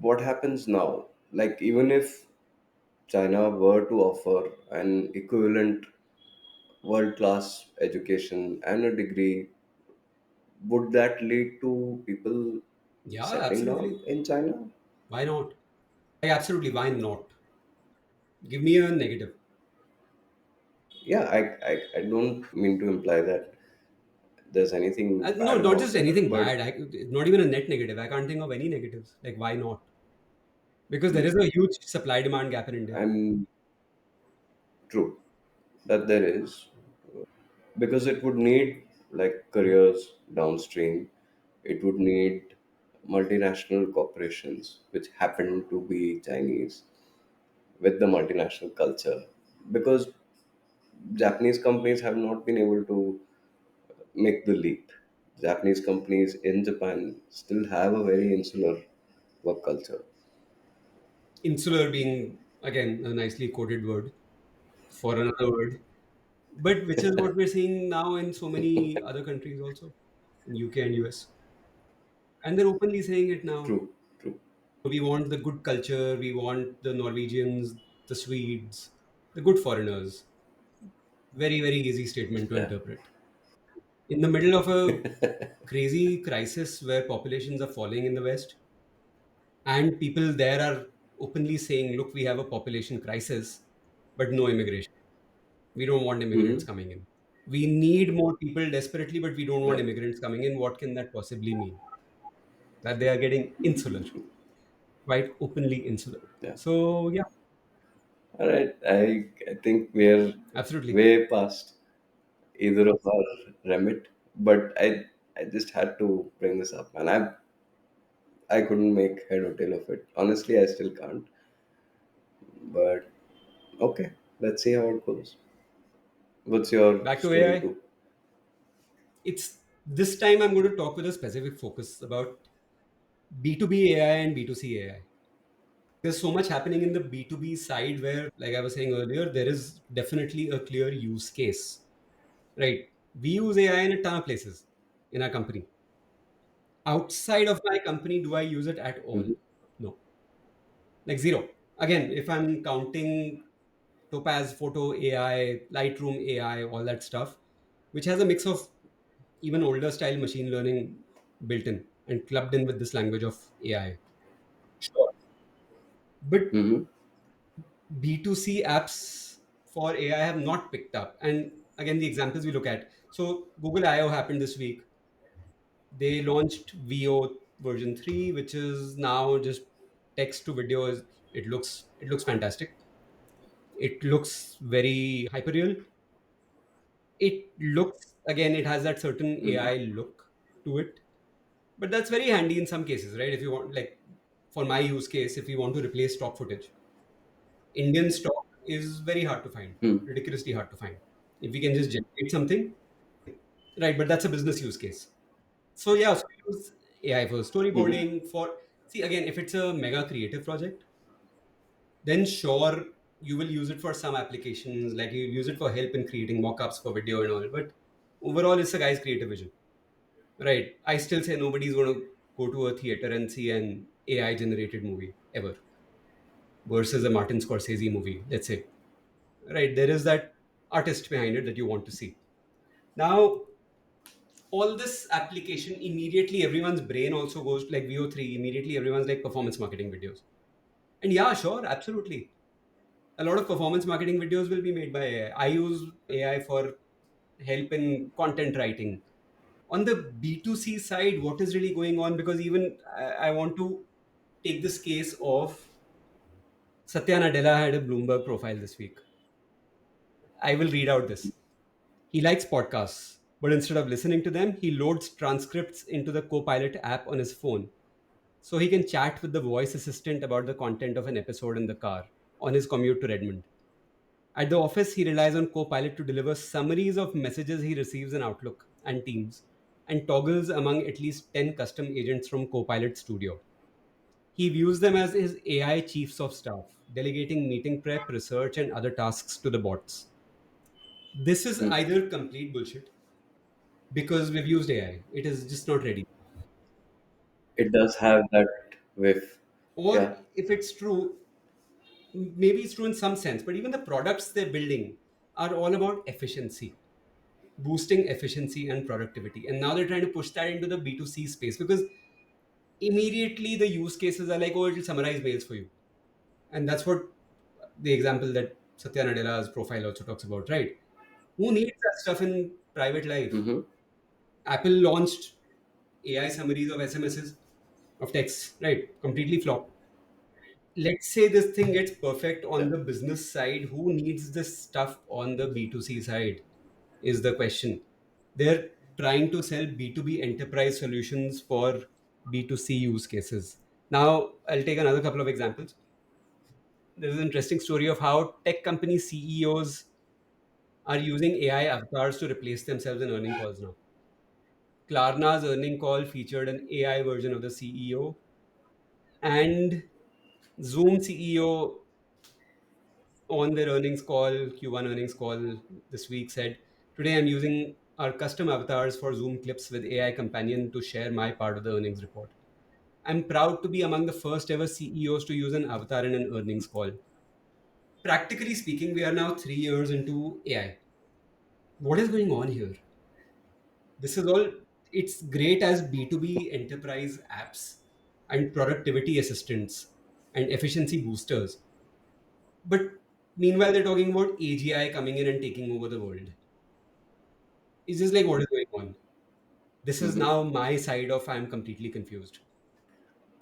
What happens now? Like, even if China were to offer an equivalent world class education and a degree, would that lead to people Yeah, settling down absolutely. in China? Why not? Like, absolutely, why not? Give me a negative. Yeah, I don't mean to imply that there's anything No, bad not about just it, anything but bad. Not even a net negative. I can't think of any negatives. Like, why not? Because there is a huge supply demand gap in India. I'm true that there is, because it would need like careers downstream. It would need multinational corporations, which happen to be Chinese, with the multinational culture, because Japanese companies have not been able to make the leap. Japanese companies in Japan still have a very insular work culture. Insular being, again, a nicely quoted word for another word. But which is what we're seeing now in so many other countries also, in UK and US. And they're openly saying it now. True, true. We want the good culture, we want the Norwegians, the Swedes, the good foreigners. Very, very easy statement to Yeah. interpret. In the middle of a crazy crisis where populations are falling in the West, and people there are openly saying, look, we have a population crisis, but no immigration. We don't want immigrants Hmm. coming in. We need more people desperately, but we don't want Right. immigrants coming in. What can that possibly mean? That they are getting insular, quite openly insular. Yeah. So, yeah, All right. I think we're absolutely. way past either of our remit, but I just had to bring this up, and I couldn't make head or tail of it. Honestly, I still can't. But okay, let's see how it goes. What's your Back to story AI. too? It's this time I'm going to talk with a specific focus about B2B AI and B2C AI. There's so much happening in the B2B side where, like I was saying earlier, there is definitely a clear use case, right? We use AI in a ton of places in our company. Outside of my company, do I use it at all? Hmm. No, like zero. Again, if I'm counting Topaz Photo AI, Lightroom AI, all that stuff, which has a mix of even older style machine learning built in and clubbed in with this language of AI. Sure. But Hmm. B2C apps for AI have not picked up. And again, the examples we look at. So Google I/O happened this week. They launched VO version 3, which is now just text to video. It looks fantastic. It looks very hyperreal. It looks, again, it has that certain Hmm. AI look to it. But that's very handy in some cases, right? If you want, like, for my use case, if you want to replace stock footage, Indian stock is very hard to find, Hmm. ridiculously hard to find. If we can just generate something, right? But that's a business use case. So yeah, so we use AI for Hmm. storyboarding. For see again, if it's a mega creative project, then sure you will use it for some applications, like you use it for help in creating mock-ups for video and all. But overall, it's a guy's creative vision, right? I still say nobody's going to go to a theater and see an AI generated movie ever versus a Martin Scorsese movie, let's say, right? There is that artist behind it that you want to see. Now, all this application, immediately everyone's brain also goes to like VO3. Immediately everyone's like performance marketing videos. And yeah, sure, absolutely. A lot of performance marketing videos will be made by AI. I use AI for help in content writing. On the B2C side, what is really going on? Because even I want to take this case of Satya Nadella had a Bloomberg profile this week. I will read out this. He likes podcasts, but instead of listening to them, he loads transcripts into the Copilot app on his phone so he can chat with the voice assistant about the content of an episode in the car on his commute to Redmond. At the office, he relies on Copilot to deliver summaries of messages he receives in Outlook and Teams and toggles among at least 10 custom agents from Copilot Studio. He views them as his AI chiefs of staff, delegating meeting prep, research, and other tasks to the bots. This is Hmm. either complete bullshit because we've used AI, it is just not ready. It does have that whiff. Or Yeah. if it's true, maybe it's true in some sense, but even the products they're building are all about efficiency, boosting efficiency and productivity. And now they're trying to push that into the B2C space because immediately the use cases are like, oh, it'll summarize mails for you. And that's what the example that Satya Nadella's profile also talks about, right? Who needs that stuff in private life? Mm-hmm. Apple launched AI summaries of SMSs, of texts, right? Completely flopped. Let's say this thing gets perfect Yeah. on the business side. Who needs this stuff on the B2C side? Is the question. They're trying to sell B2B enterprise solutions for B2C use cases. Now, I'll take another couple of examples. There's an interesting story of how tech company CEOs are using AI avatars to replace themselves in earning calls now. Klarna's earning call featured an AI version of the CEO, and Zoom CEO on their earnings call, Q1 earnings call this week said, today I'm using our custom avatars for Zoom clips with AI Companion to share my part of the earnings report. I'm proud to be among the first ever CEOs to use an avatar in an earnings call. Practically speaking, we are now 3 years into AI. What is going on here? This is all, it's great as B2B enterprise apps and productivity assistants and efficiency boosters. But meanwhile, they're talking about AGI coming in and taking over the world. It's just like, what is going on? This is Mm-hmm. now my side of I'm completely confused.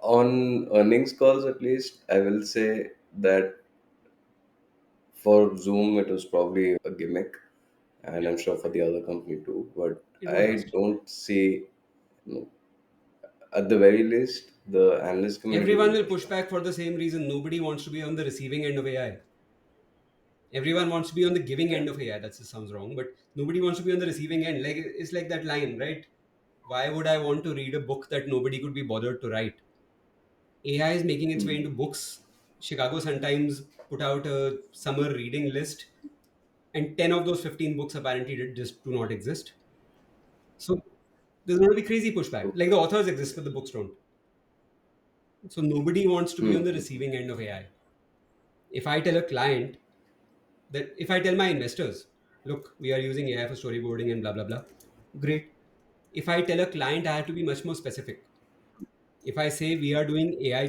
On earnings calls, at least, I will say that for Zoom, it was probably a gimmick, and Yeah, I'm sure for the other company too. But it won't I last. don't see, you know, at the very least, the analyst community Everyone will will push push back. back for the same reason. Nobody wants to be on the receiving end of AI. Everyone wants to be on the giving Yeah. end of AI. That just sounds wrong, but nobody wants to be on the receiving end. Like it's like that line, right? Why would I want to read a book that nobody could be bothered to write? AI is making its way into books. Chicago Sun-Times put out a summer reading list, and 10 of those 15 books apparently just do not exist. So there's going to be crazy pushback. Like the authors exist, but the books don't. So nobody wants to be on the Mm-hmm. receiving end of AI. If I tell a client that, if I tell my investors, look, we are using AI for storyboarding and blah, blah, blah, great. If I tell a client, I have to be much more specific. If I say we are doing AI,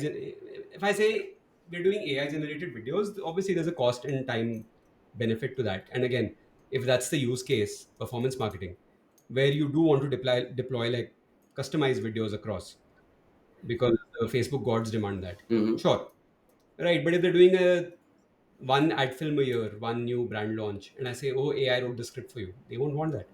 if I say we're doing AI generated videos, obviously there's a cost and time benefit to that. And again, if that's the use case, performance marketing, where you do want to deploy like customized videos across because the Facebook gods demand that. Mm-hmm. Sure, right. But if they're doing a one ad film a year, one new brand launch, and I say, oh, AI wrote the script for you, they won't want that.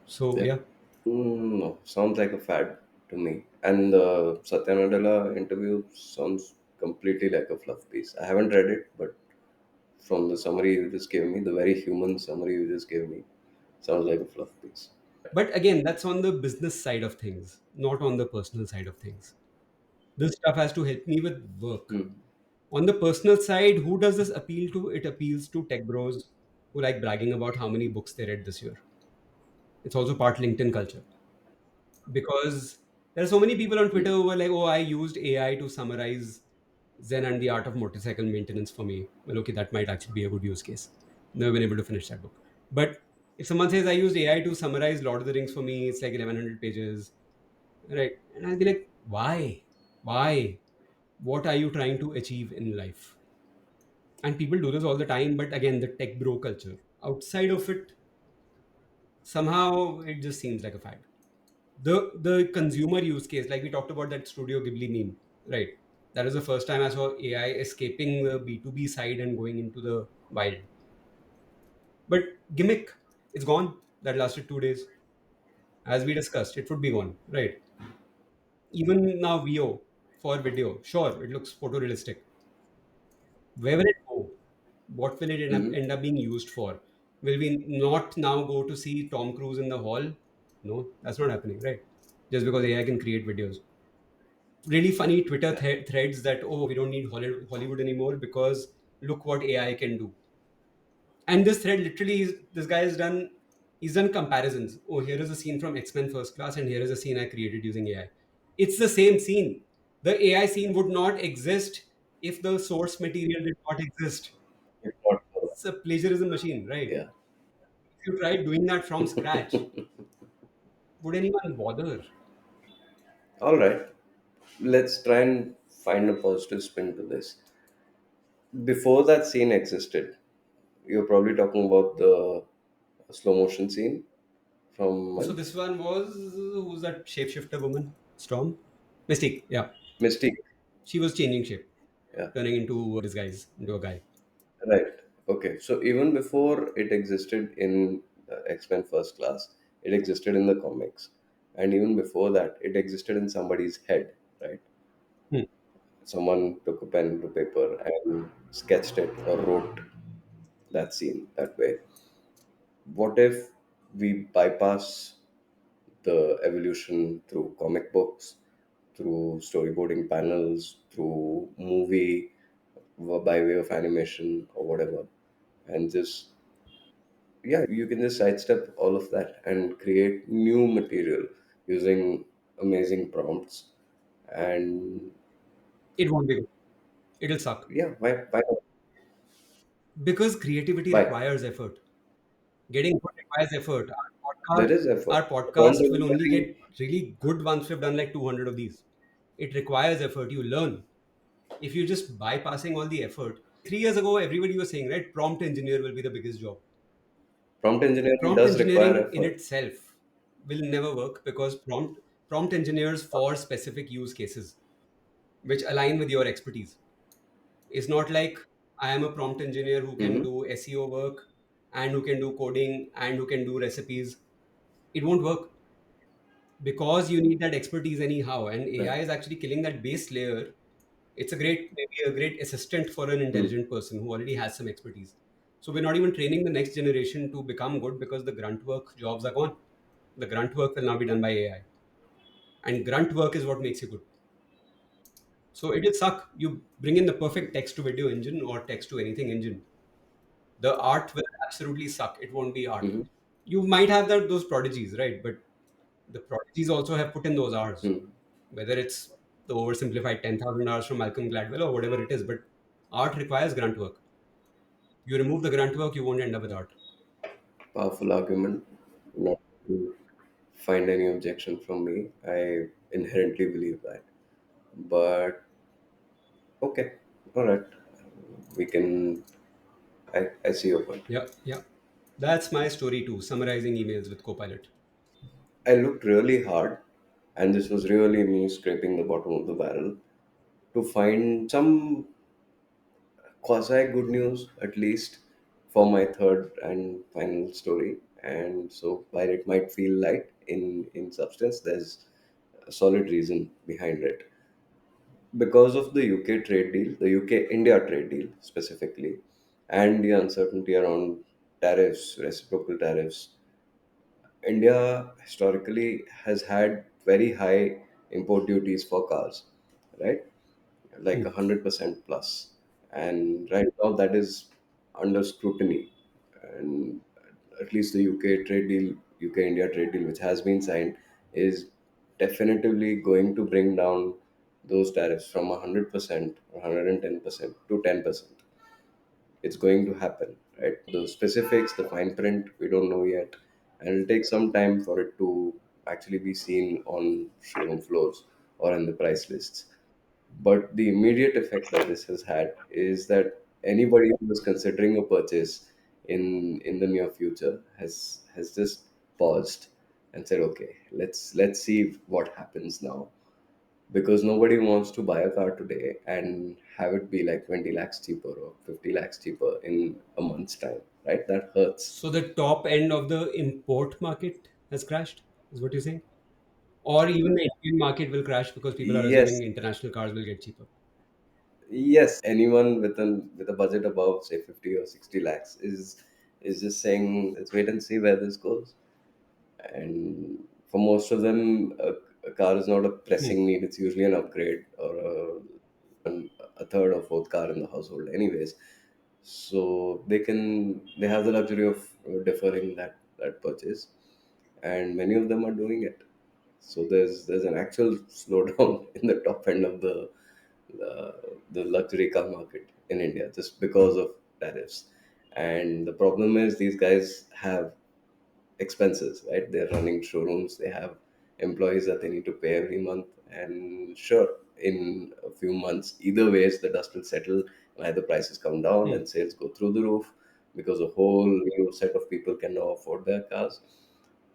So Yeah. yeah, No, sounds like a fad to me. And the Satya Nadella interview sounds completely like a fluff piece. I haven't read it, but from the summary you just gave me, the very human summary you just gave me, sounds like a fluff piece. but again, that's on the business side of things, not on the personal side of things. This stuff has to help me with work. Hmm. On the personal side, who does this appeal to? It appeals to tech bros who like bragging about how many books they read this year. It's also part LinkedIn culture because there are so many people on Twitter who are like, oh, I used AI to summarize Zen and the Art of Motorcycle Maintenance for me. Well, okay, that might actually be a good use case. Never been able to finish that book. But If someone says I used AI to summarize Lord of the Rings for me, it's like 1100 pages, right? And I'll be like, why? Why? What are you trying to achieve in life? And people do this all the time, but again, the tech bro culture. Outside of it, somehow it just seems like a fad. The consumer use case, like we talked about that Studio Ghibli meme, right? That is the first time I saw AI escaping the B2B side and going into the wild. But gimmick, it's gone. That lasted 2 days. As we discussed, it would be gone, right? Even now, VO for video, sure, it looks photorealistic. Where will it go? What will it Hmm. end up being used for? Will we not now go to see Tom Cruise in the hall? No, that's not happening, right? Just because AI can create videos. Really funny Twitter Yeah. threads that, oh, we don't need Hollywood anymore because look what AI can do. And this thread literally is, this guy has done, he's done comparisons. Oh, here is a scene from X-Men First Class, and here is a scene I created using AI. It's the same scene. The AI scene would not exist if the source material did not exist. If not for It's a plagiarism machine, that. right? Yeah. If you tried doing that from scratch, would anyone bother? All right. Let's try and find a positive spin to this. Before that scene existed, you're probably talking about the slow motion scene from So this one was, who's that shapeshifter woman? Storm? Mystique, yeah. Mystique. She was changing shape, Yeah. turning into a disguise, into a guy. Right. Okay. So even before it existed in X-Men First Class, it existed in the comics, and even before that, it existed in somebody's head. Right. Hmm. Someone took a pen to paper and sketched it or wrote that scene that way. What if we bypass the evolution through comic books, through storyboarding panels, through movie, by way of animation or whatever, and just, yeah, you can just sidestep all of that and create new material using amazing prompts. And It won't be good. It'll suck. yeah, why not? Because creativity Why? requires effort. Getting good requires effort. There is effort. Our Prompt podcast will only engineering. get really good once we've done like 200 of these. It requires effort. You learn. If you're just bypassing all the effort, 3 years ago, everybody was saying, right, prompt engineer will be the biggest job. Prompt engineering Prompt does require engineering in effort. itself will never work because prompt engineers for specific use cases which align with your expertise. It's not like I am a prompt engineer who can Hmm. do SEO work and who can do coding and who can do recipes. It won't work because you need that expertise anyhow. And AI Right. is actually killing that base layer. It's a great, maybe a great assistant for an Hmm. intelligent person who already has some expertise. So we're not even training the next generation to become good because the grunt work jobs are gone. The grunt work will now be done by AI. And grunt work is what makes you good. So it will suck. You bring in the perfect text to video engine or text to anything engine. The art will absolutely suck. It won't be art. Hmm. You might have those prodigies, right? But the prodigies also have put in those hours, Hmm. whether it's the oversimplified 10,000 hours from Malcolm Gladwell or whatever it is. But art requires grunt work. You remove the grunt work, you won't end up with art. Powerful argument. Not to find any objection from me. I inherently believe that. But okay, all right. We can. I see your point. Yeah, yeah. That's my story too, summarizing emails with Copilot. I looked really hard, and this was really me scraping the bottom of the barrel to find some quasi good news, at least for my third and final story. And so, while it might feel light in substance, there's a solid reason behind it. Because of the UK trade deal, the UK India trade deal specifically, and the uncertainty around tariffs, reciprocal tariffs, India historically has had very high import duties for cars, right? Like Hmm. 100% plus. And right now that is under scrutiny. And at least the UK trade deal, UK India trade deal, which has been signed, is definitively going to bring down those tariffs from 100% or 110% to 10%. It's going to happen. right? The specifics, the fine print, we don't know yet, and it'll take some time for it to actually be seen on showroom floors or in the price lists. But the immediate effect that this has had is that anybody who was considering a purchase in the near future has just paused and said, okay, let's see what happens now, because nobody wants to buy a car today and have it be like 20 lakhs cheaper or 50 lakhs cheaper in a month's time, right? That hurts. So the top end of the import market has crashed, is what you're saying? Or even the Indian market will crash because people are Yes, assuming international cars will get cheaper. yes, anyone with a budget above say 50 or 60 lakhs is just saying let's wait and see where this goes. And for most of them, a car is not a Hmm. pressing need. It's usually an upgrade or a third or fourth car in the household anyways, so they have the luxury of deferring that purchase, and many of them are doing it. So there's an actual slowdown in the top end of the luxury car market in India just because of tariffs. And the problem is these guys have expenses, right? They're running showrooms, they have employees that they need to pay every month. And sure, in a few months, either ways, the dust will settle and either prices come down Hmm. and sales go through the roof because a whole new set of people can now afford their cars,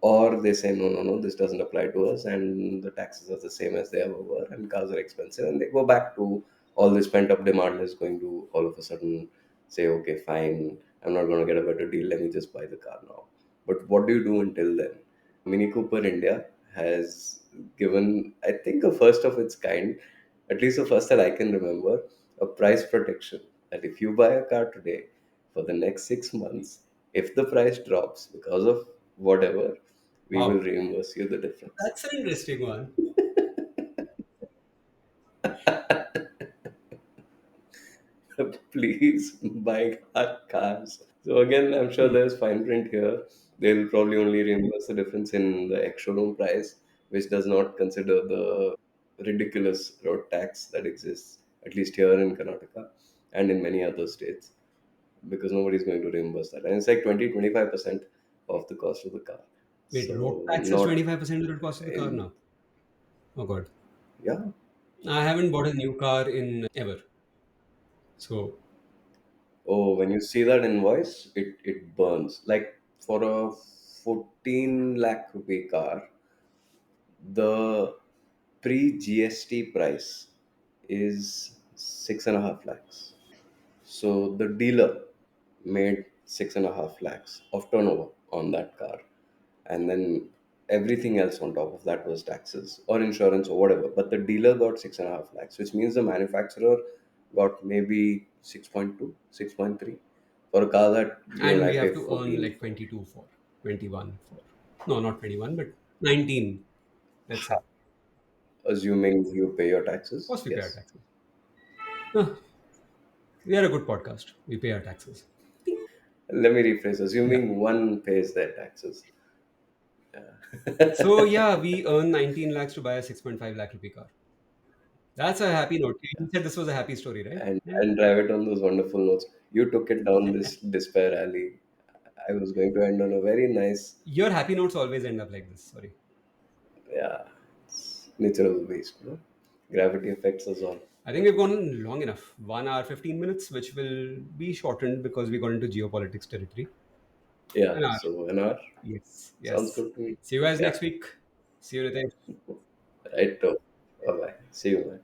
or they say no, no, no, this doesn't apply to us and the taxes are the same as they ever were and cars are expensive, and they go back to all this pent up demand is going to all of a sudden say, okay, fine, I'm not going to get a better deal, let me just buy the car now. But what do you do until then? Mini Cooper India has given, I think, a first of its kind, at least the first that I can remember, a price protection that if you buy a car today, for the next 6 months, if the price drops because of whatever, we will Wow. reimburse you the difference. That's an interesting one. Please buy our cars. So again, I'm sure Hmm. there's fine print here. They'll probably only reimburse the difference in the ex-showroom price, which does not consider the ridiculous road tax that exists, at least here in Karnataka and in many other states, because nobody's going to reimburse that. And it's like 20-25% of the cost of the car. Wait, road So tax is not 25% of the cost of the car in, now? Oh, God. yeah. I haven't bought a new car in ever. So, Oh, when you see that invoice, it burns. Like for a 14 lakh rupee car, the pre GST price is 6.5 lakhs. So the dealer made 6.5 lakhs of turnover on that car, and then everything else on top of that was taxes or insurance or whatever. But the dealer got 6.5 lakhs, which means the manufacturer got maybe 6.2, 6.3 for a car that you and and I we have pay to earn 14 like for. 22 for, 21 for. No, not 21, but 19, let's say. Of Assuming you pay your taxes, course, we pay our yes. taxes. Huh, we are a good podcast. We pay our taxes. Let me rephrase. Yeah. Assuming one pays their taxes. So, yeah, we earn 19 lakhs to buy a 6.5 lakh rupee car. That's a happy note. You said this was a happy story, right? and Yeah. and drive it on those wonderful notes. You took it down this despair alley. I was going to end on a very nice, Your happy notes always end up like this. Sorry. yeah, it's nature of the beast. No? Gravity affects us all. I think we've gone long enough. 1 hour, 15 minutes, which will be shortened because we got into geopolitics territory. Yeah, An hour. so an hour Yes. sounds Yes. good to me. See you guys Yeah, next week. See you, Ritesh. right. Bye bye. See you, man.